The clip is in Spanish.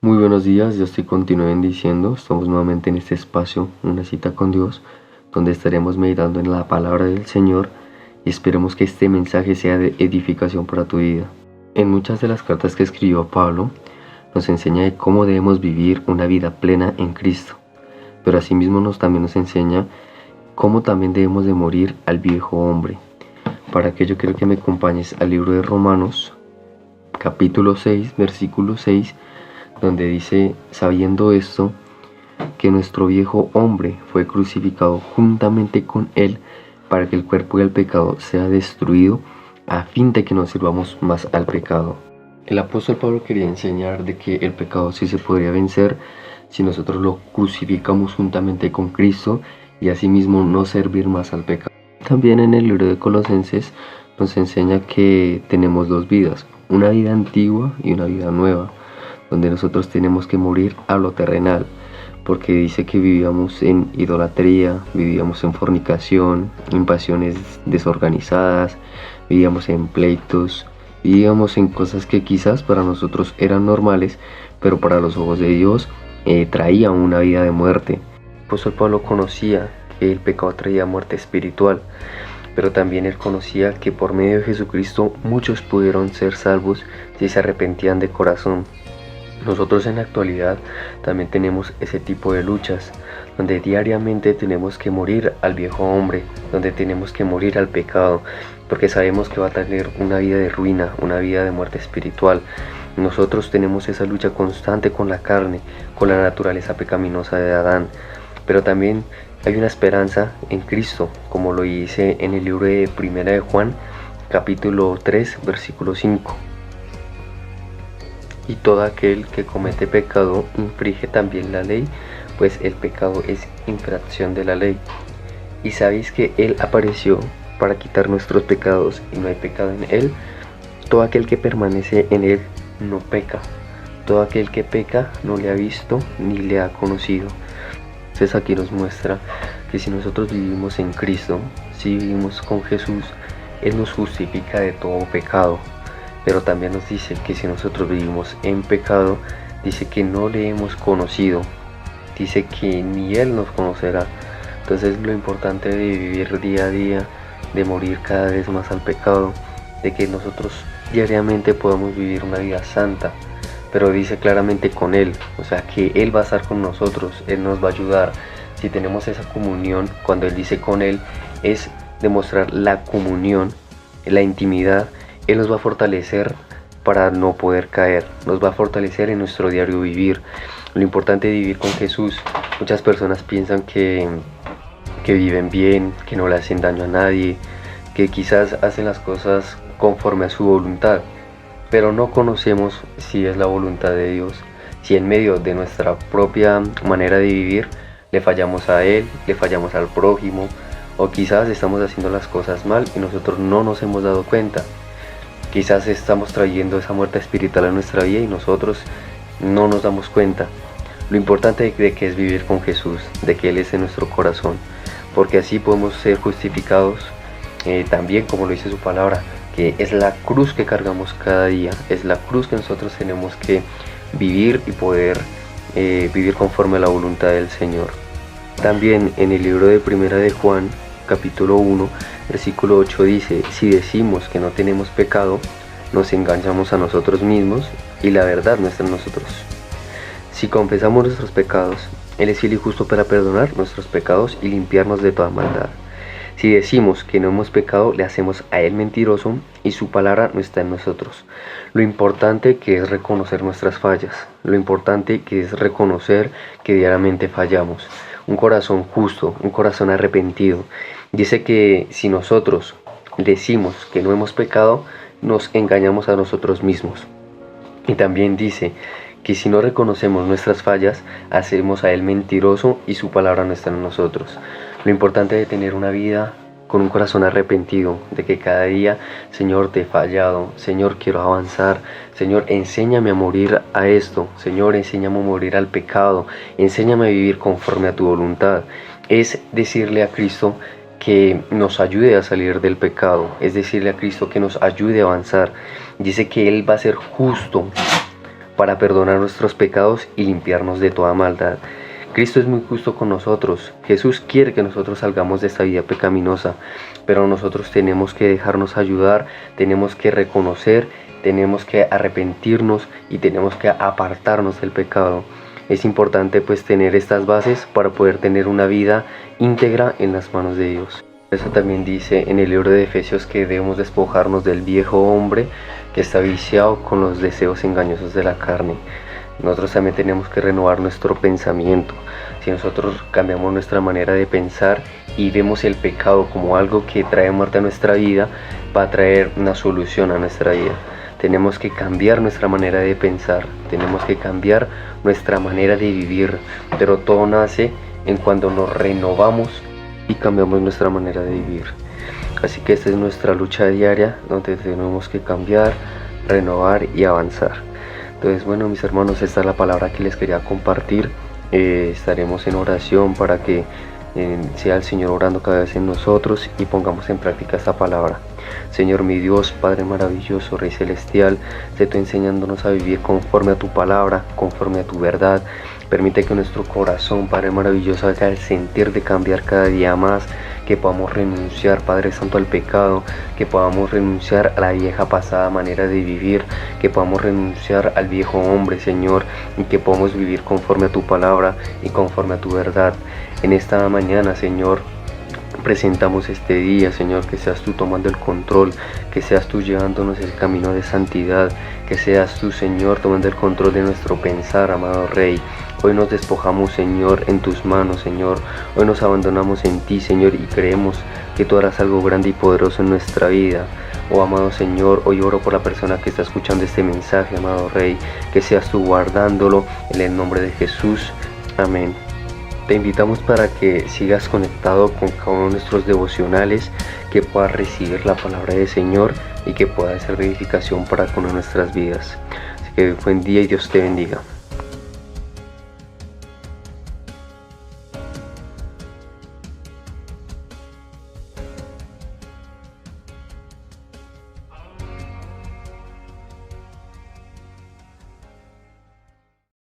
Muy buenos días, Dios te continúe bendiciendo. Estamos nuevamente en este espacio, una cita con Dios, donde estaremos meditando en la palabra del Señor y esperemos que este mensaje sea de edificación para tu vida. En muchas de las cartas que escribió Pablo, nos enseña de cómo debemos vivir una vida plena en Cristo, pero asimismo también nos enseña cómo también debemos de morir al viejo hombre. Para aquello quiero que me acompañes al libro de Romanos, capítulo 6, versículo 6, donde dice: sabiendo esto, que nuestro viejo hombre fue crucificado juntamente con él, para que el cuerpo del pecado sea destruido, a fin de que no sirvamos más al pecado. El apóstol Pablo quería enseñar de que el pecado sí se podría vencer si nosotros lo crucificamos juntamente con Cristo y asimismo no servir más al pecado. También en el libro de Colosenses nos enseña que tenemos dos vidas, una vida antigua y una vida nueva, donde nosotros tenemos que morir a lo terrenal, porque dice que vivíamos en idolatría, vivíamos en fornicación, en pasiones desorganizadas, vivíamos en pleitos, vivíamos en cosas que quizás para nosotros eran normales, pero para los ojos de Dios traían una vida de muerte. El apóstol Pablo conocía que el pecado traía muerte espiritual, pero también él conocía que por medio de Jesucristo muchos pudieron ser salvos si se arrepentían de corazón. Nosotros en la actualidad también tenemos ese tipo de luchas, donde diariamente tenemos que morir al viejo hombre, donde tenemos que morir al pecado, porque sabemos que va a tener una vida de ruina, una vida de muerte espiritual. Nosotros tenemos esa lucha constante con la carne, con la naturaleza pecaminosa de Adán, pero también hay una esperanza en Cristo, como lo dice en el libro de Primera de Juan, capítulo 3, versículo 5. Y todo aquel que comete pecado infringe también la ley, pues el pecado es infracción de la ley. Y sabéis que Él apareció para quitar nuestros pecados, y no hay pecado en Él. Todo aquel que permanece en Él no peca. Todo aquel que peca no le ha visto ni le ha conocido. Entonces aquí nos muestra que si nosotros vivimos en Cristo, si vivimos con Jesús, Él nos justifica de todo pecado. Pero también nos dice que si nosotros vivimos en pecado, dice que no le hemos conocido, dice que ni Él nos conocerá. Entonces lo importante de vivir día a día, de morir cada vez más al pecado, de que nosotros diariamente podamos vivir una vida santa, pero dice claramente con Él, o sea que Él va a estar con nosotros, Él nos va a ayudar. Si tenemos esa comunión, cuando Él dice con Él, es demostrar la comunión, la intimidad. Él nos va a fortalecer para no poder caer, nos va a fortalecer en nuestro diario vivir. Lo importante de vivir con Jesús, muchas personas piensan que viven bien, que no le hacen daño a nadie, que quizás hacen las cosas conforme a su voluntad, pero no conocemos si es la voluntad de Dios, si en medio de nuestra propia manera de vivir le fallamos a Él, le fallamos al prójimo, o quizás estamos haciendo las cosas mal y nosotros no nos hemos dado cuenta. Quizás estamos trayendo esa muerte espiritual a nuestra vida y nosotros no nos damos cuenta. Lo importante de que es vivir con Jesús, de que Él es en nuestro corazón, porque así podemos ser justificados, también como lo dice su palabra, que es la cruz que cargamos cada día, es la cruz que nosotros tenemos que vivir y poder vivir conforme a la voluntad del Señor. También en el libro de Primera de Juan, capítulo 1, versículo 8 dice: si decimos que no tenemos pecado, nos engañamos a nosotros mismos y la verdad no está en nosotros. Si confesamos nuestros pecados, Él es fiel y justo para perdonar nuestros pecados y limpiarnos de toda maldad. Si decimos que no hemos pecado, le hacemos a Él mentiroso y su palabra no está en nosotros. Lo importante que es reconocer nuestras fallas, lo importante que es reconocer que diariamente fallamos. Un corazón justo, un corazón arrepentido. Dice que si nosotros decimos que no hemos pecado, nos engañamos a nosotros mismos. Y también dice que si no reconocemos nuestras fallas, hacemos a Él mentiroso y su palabra no está en nosotros. Lo importante de tener una vida con un corazón arrepentido, de que cada día, Señor, te he fallado, Señor, quiero avanzar, Señor, enséñame a morir a esto, Señor, enséñame a morir al pecado, enséñame a vivir conforme a tu voluntad. Es decirle a Cristo que nos ayude a salir del pecado, es decirle a Cristo que nos ayude a avanzar. Dice que Él va a ser justo para perdonar nuestros pecados y limpiarnos de toda maldad. Cristo es muy justo con nosotros. Jesús quiere que nosotros salgamos de esta vida pecaminosa, pero nosotros tenemos que dejarnos ayudar, tenemos que reconocer, tenemos que arrepentirnos y tenemos que apartarnos del pecado. Es importante pues tener estas bases para poder tener una vida íntegra en las manos de Dios. Eso también dice en el libro de Efesios que debemos despojarnos del viejo hombre que está viciado con los deseos engañosos de la carne. Nosotros también tenemos que renovar nuestro pensamiento. Si nosotros cambiamos nuestra manera de pensar y vemos el pecado como algo que trae muerte a nuestra vida, va a traer una solución a nuestra vida. Tenemos que cambiar nuestra manera de pensar, tenemos que cambiar nuestra manera de vivir, pero todo nace en cuando nos renovamos y cambiamos nuestra manera de vivir. Así que esta es nuestra lucha diaria, donde tenemos que cambiar, renovar y avanzar. Entonces, bueno, mis hermanos, esta es la palabra que les quería compartir. Estaremos en oración para que sea el Señor orando cada vez en nosotros y pongamos en práctica esta palabra. Señor mi Dios, Padre maravilloso, Rey celestial, sé tú enseñándonos a vivir conforme a tu palabra, conforme a tu verdad. Permite que nuestro corazón, Padre maravilloso, haga el sentir de cambiar cada día más, que podamos renunciar, Padre Santo, al pecado, que podamos renunciar a la vieja pasada manera de vivir, que podamos renunciar al viejo hombre, Señor, y que podamos vivir conforme a tu palabra y conforme a tu verdad. En esta mañana, Señor, presentamos este día, Señor, que seas tú tomando el control, que seas tú llevándonos el camino de santidad, que seas tú, Señor, tomando el control de nuestro pensar, amado Rey. Hoy nos despojamos, Señor, en tus manos, Señor. Hoy nos abandonamos en ti, Señor, y creemos que tú harás algo grande y poderoso en nuestra vida. Oh, amado Señor, hoy oro por la persona que está escuchando este mensaje, amado Rey, que seas tú guardándolo en el nombre de Jesús. Amén. Te invitamos para que sigas conectado con cada uno de nuestros devocionales, que puedas recibir la palabra del Señor y que pueda ser de edificación para con nuestras vidas. Así que buen día y Dios te bendiga.